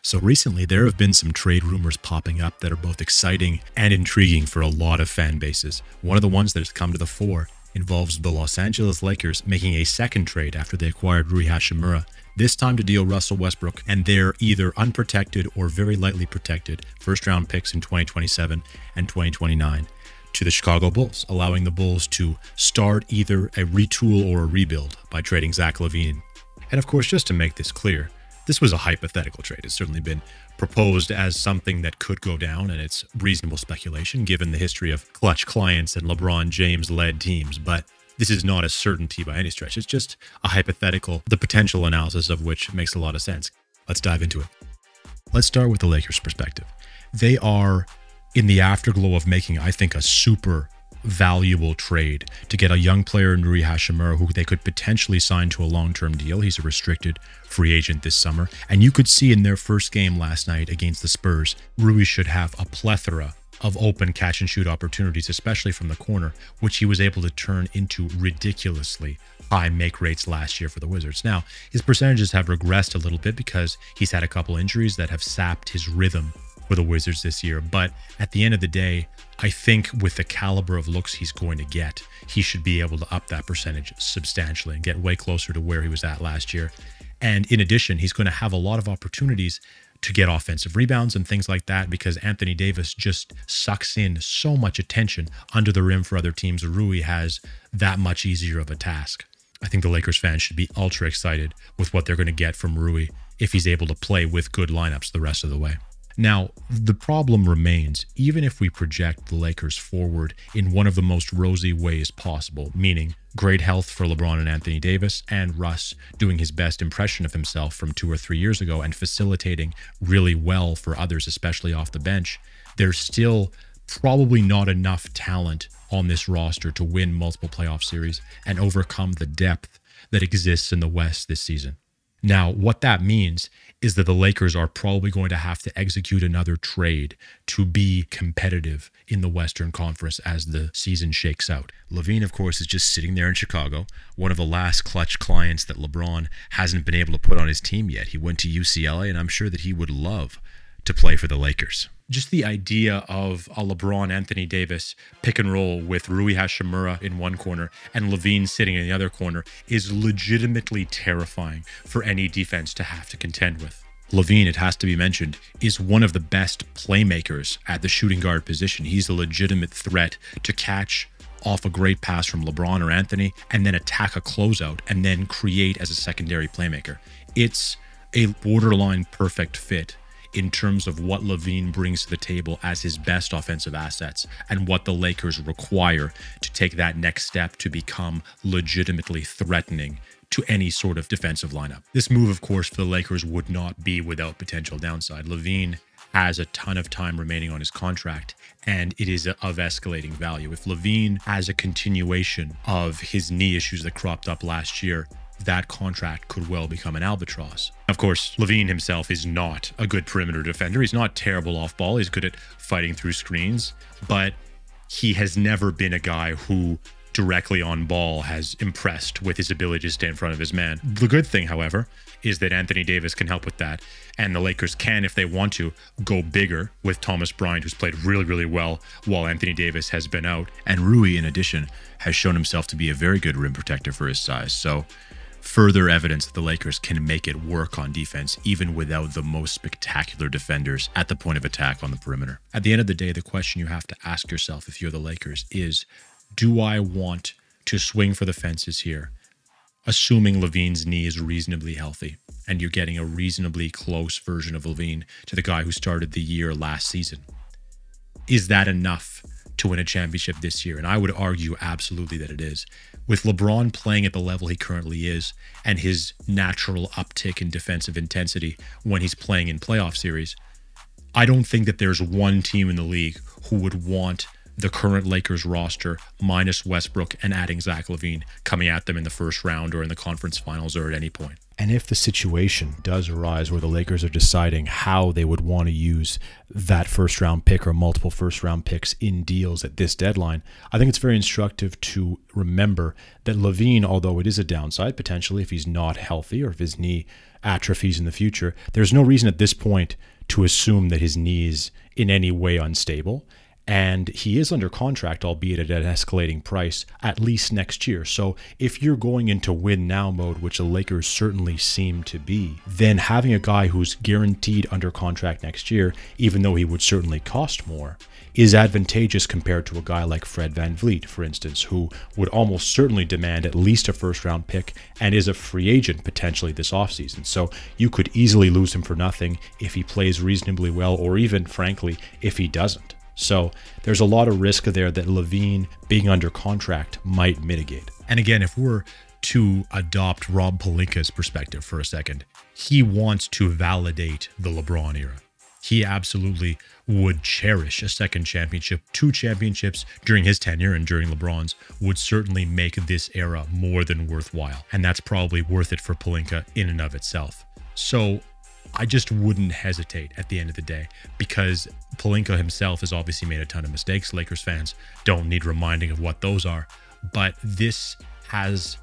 So recently, there have been some trade rumors popping up that are both exciting and intriguing for a lot of fan bases. One of the ones that has come to the fore involves the Los Angeles Lakers making a second trade after they acquired Rui Hachimura, this time to deal Russell Westbrook and their either unprotected or very lightly protected first-round picks in 2027 and 2029 to the Chicago Bulls, allowing the Bulls to start either a retool or a rebuild by trading Zach LaVine. And of course, just to make this clear, this was a hypothetical trade. It's certainly been proposed as something that could go down, and it's reasonable speculation given the history of clutch clients and LeBron James-led teams. But this is not a certainty by any stretch. It's just a hypothetical, the potential analysis of which makes a lot of sense. Let's dive into it. Let's start with the Lakers' perspective. They are in the afterglow of making, I think, a super valuable trade to get a young player in Rui Hachimura who they could potentially sign to a long-term deal. He's a restricted free agent this summer. And you could see in their first game last night against the Spurs, Rui should have a plethora of open catch-and-shoot opportunities, especially from the corner, which he was able to turn into ridiculously high make rates last year for the Wizards. Now, his percentages have regressed a little bit because he's had a couple injuries that have sapped his rhythm for the Wizards this year. But at the end of the day, I think with the caliber of looks he's going to get, he should be able to up that percentage substantially and get way closer to where he was at last year. And in addition, he's going to have a lot of opportunities to get offensive rebounds and things like that because Anthony Davis just sucks in so much attention under the rim for other teams. Rui has that much easier of a task. I think the Lakers fans should be ultra excited with what they're going to get from Rui if he's able to play with good lineups the rest of the way. Now, the problem remains, even if we project the Lakers forward in one of the most rosy ways possible, meaning great health for LeBron and Anthony Davis and Russ doing his best impression of himself from 2 or 3 years ago and facilitating really well for others, especially off the bench, there's still probably not enough talent on this roster to win multiple playoff series and overcome the depth that exists in the West this season. Now, what that means is that the Lakers are probably going to have to execute another trade to be competitive in the Western Conference as the season shakes out. LaVine, of course, is just sitting there in Chicago, one of the last clutch clients that LeBron hasn't been able to put on his team yet. He went to UCLA, and I'm sure that he would love to play for the Lakers. Just the idea of a LeBron Anthony Davis pick and roll with Rui Hachimura in one corner and LaVine sitting in the other corner is legitimately terrifying for any defense to have to contend with. LaVine, it has to be mentioned, is one of the best playmakers at the shooting guard position. He's a legitimate threat to catch off a great pass from LeBron or Anthony and then attack a closeout and then create as a secondary playmaker. It's a borderline perfect fit in terms of what LaVine brings to the table as his best offensive assets and what the Lakers require to take that next step to become legitimately threatening to any sort of defensive lineup. This move, of course, for the Lakers would not be without potential downside. LaVine has a ton of time remaining on his contract, and it is of escalating value. If LaVine has a continuation of his knee issues that cropped up last year, that contract could well become an albatross. Of course, LaVine himself is not a good perimeter defender. He's not terrible off ball. He's good at fighting through screens, but he has never been a guy who directly on ball has impressed with his ability to stay in front of his man. The good thing, however, is that Anthony Davis can help with that, and the Lakers can, if they want to, go bigger with Thomas Bryant, who's played really, really well while Anthony Davis has been out. And Rui, in addition, has shown himself to be a very good rim protector for his size. So further evidence that the Lakers can make it work on defense, even without the most spectacular defenders at the point of attack on the perimeter. At the end of the day, the question you have to ask yourself if you're the Lakers is, do I want to swing for the fences here, assuming LaVine's knee is reasonably healthy and you're getting a reasonably close version of LaVine to the guy who started the year last season? Is that enough to win a championship this year? And I would argue absolutely that it is. With LeBron playing at the level he currently is and his natural uptick in defensive intensity when he's playing in playoff series, I don't think that there's one team in the league who would want the current Lakers roster minus Westbrook and adding Zach LaVine coming at them in the first round or in the conference finals or at any point. And if the situation does arise where the Lakers are deciding how they would want to use that first round pick or multiple first round picks in deals at this deadline, I think it's very instructive to remember that LaVine, although it is a downside potentially if he's not healthy or if his knee atrophies in the future, there's no reason at this point to assume that his knee is in any way unstable. And he is under contract, albeit at an escalating price, at least next year. So if you're going into win now mode, which the Lakers certainly seem to be, then having a guy who's guaranteed under contract next year, even though he would certainly cost more, is advantageous compared to a guy like Fred VanVleet, for instance, who would almost certainly demand at least a first round pick and is a free agent potentially this offseason. So you could easily lose him for nothing if he plays reasonably well, or even, frankly, if he doesn't. So there's a lot of risk there that LaVine being under contract might mitigate. And again, if we're to adopt Rob Pelinka's perspective for a second, he wants to validate the LeBron era. He absolutely would cherish a second championship. 2 championships during his tenure and during LeBron's would certainly make this era more than worthwhile. And that's probably worth it for Pelinka in and of itself. So I just wouldn't hesitate at the end of the day, because Pelinka himself has obviously made a ton of mistakes. Lakers fans don't need reminding of what those are, but this has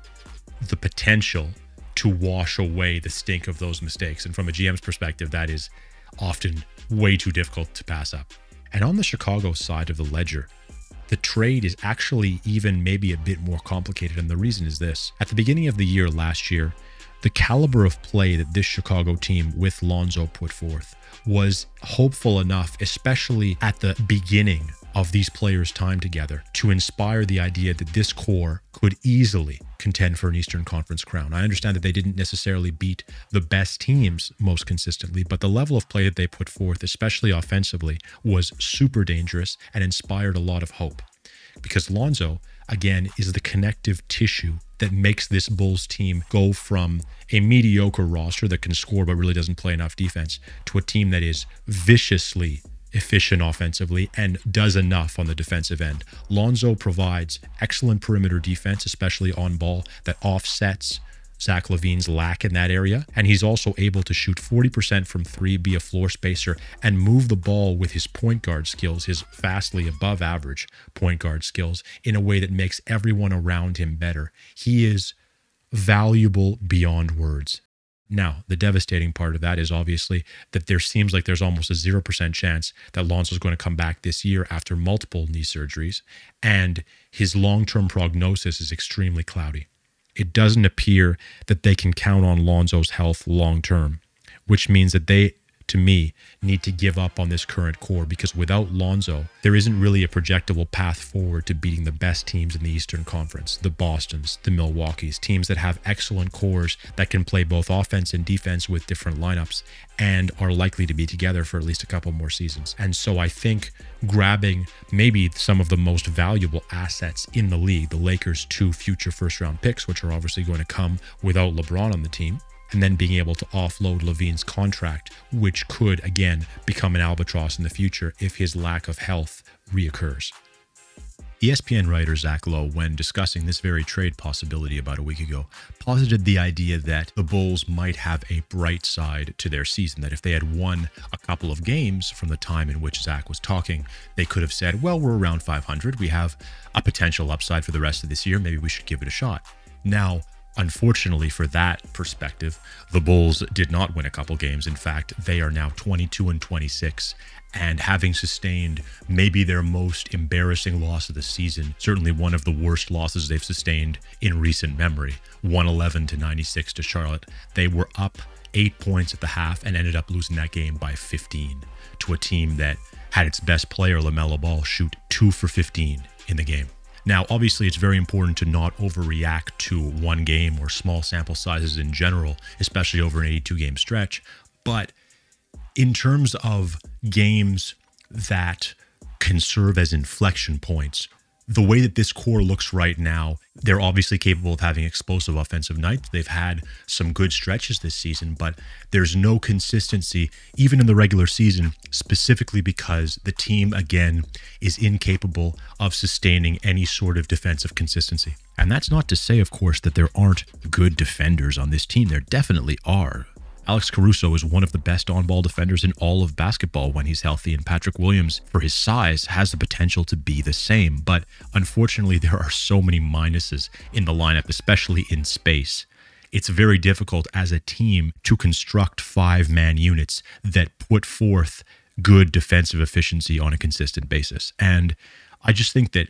the potential to wash away the stink of those mistakes. And from a GM's perspective, that is often way too difficult to pass up. And on the Chicago side of the ledger, the trade is actually even maybe a bit more complicated. And the reason is this: at the beginning of the year last year, the caliber of play that this Chicago team with Lonzo put forth was hopeful enough, especially at the beginning of these players' time together, to inspire the idea that this core could easily contend for an Eastern Conference crown. I understand that they didn't necessarily beat the best teams most consistently, but the level of play that they put forth, especially offensively, was super dangerous and inspired a lot of hope. Because Lonzo, again, is the connective tissue that makes this Bulls team go from a mediocre roster that can score but really doesn't play enough defense to a team that is viciously efficient offensively and does enough on the defensive end. Lonzo provides excellent perimeter defense, especially on ball, that offsets Zach LaVine's lack in that area. And he's also able to shoot 40% from 3, be a floor spacer, and move the ball with his point guard skills, his vastly above average point guard skills, in a way that makes everyone around him better. He is valuable beyond words. Now, the devastating part of that is obviously that there seems like there's almost a 0% chance that Lonzo's going to come back this year after multiple knee surgeries, and his long-term prognosis is extremely cloudy. It doesn't appear that they can count on Lonzo's health long-term, which means that they, to me, need to give up on this current core, because without Lonzo, there isn't really a projectable path forward to beating the best teams in the Eastern Conference, the Bostons, the Milwaukees, teams that have excellent cores that can play both offense and defense with different lineups and are likely to be together for at least a couple more seasons. And so I think grabbing maybe some of the most valuable assets in the league, the Lakers' 2 future first-round picks, which are obviously going to come without LeBron on the team, and then being able to offload LaVine's contract, which could, again, become an albatross in the future if his lack of health reoccurs. ESPN writer Zach Lowe, when discussing this very trade possibility about a week ago, posited the idea that the Bulls might have a bright side to their season, that if they had won a couple of games from the time in which Zach was talking, they could have said, well, we're around 500. We have a potential upside for the rest of this year. Maybe we should give it a shot. Now, unfortunately for that perspective, the Bulls did not win a couple games. In fact, they are now 22-26, and having sustained maybe their most embarrassing loss of the season, certainly one of the worst losses they've sustained in recent memory, 111-96 to Charlotte. They were up 8 points at the half and ended up losing that game by 15 to a team that had its best player, LaMelo Ball, shoot 2 for 15 in the game. Now, obviously, it's very important to not overreact to one game or small sample sizes in general, especially over an 82-game stretch. But in terms of games that can serve as inflection points, the way that this core looks right now, they're obviously capable of having explosive offensive nights. They've had some good stretches this season, but there's no consistency, even in the regular season, specifically because the team, again, is incapable of sustaining any sort of defensive consistency. And that's not to say, of course, that there aren't good defenders on this team. There definitely are. Alex Caruso is one of the best on-ball defenders in all of basketball when he's healthy, and Patrick Williams, for his size, has the potential to be the same. But unfortunately, there are so many minuses in the lineup, especially in space. It's very difficult as a team to construct 5-man units that put forth good defensive efficiency on a consistent basis. And I just think that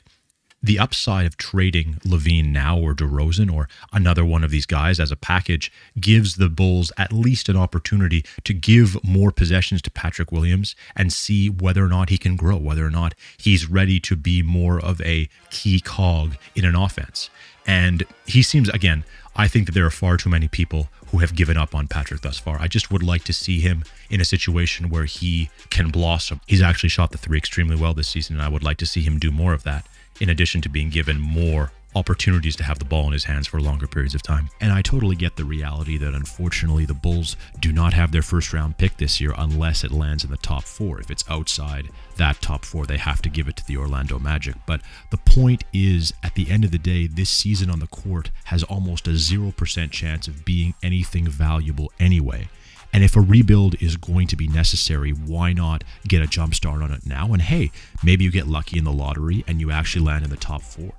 the upside of trading LaVine now or DeRozan or another one of these guys as a package gives the Bulls at least an opportunity to give more possessions to Patrick Williams and see whether or not he can grow, whether or not he's ready to be more of a key cog in an offense. And he seems, again, I think that there are far too many people who have given up on Patrick thus far. I just would like to see him in a situation where he can blossom. He's actually shot the three extremely well this season, and I would like to see him do more of that, in addition to being given more opportunities to have the ball in his hands for longer periods of time. And I totally get the reality that unfortunately the Bulls do not have their first round pick this year unless it lands in the top 4. If it's outside that top 4, they have to give it to the Orlando Magic. But the point is, at the end of the day, this season on the court has almost a 0% chance of being anything valuable anyway. And if a rebuild is going to be necessary, why not get a jump start on it now? And hey, maybe you get lucky in the lottery and you actually land in the top 4.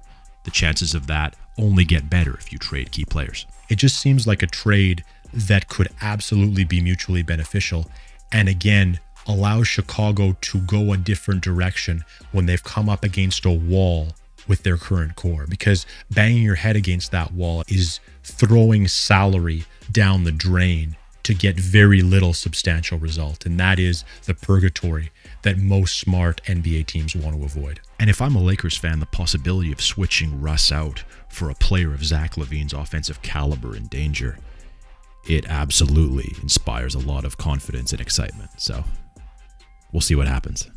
The chances of that only get better if you trade key players. It just seems like a trade that could absolutely be mutually beneficial, and again, allows Chicago to go a different direction when they've come up against a wall with their current core, because banging your head against that wall is throwing salary down the drain to get very little substantial result. And that is the purgatory that most smart NBA teams want to avoid. And if I'm a Lakers fan, the possibility of switching Russ out for a player of Zach LaVine's offensive caliber and danger, it absolutely inspires a lot of confidence and excitement. So we'll see what happens.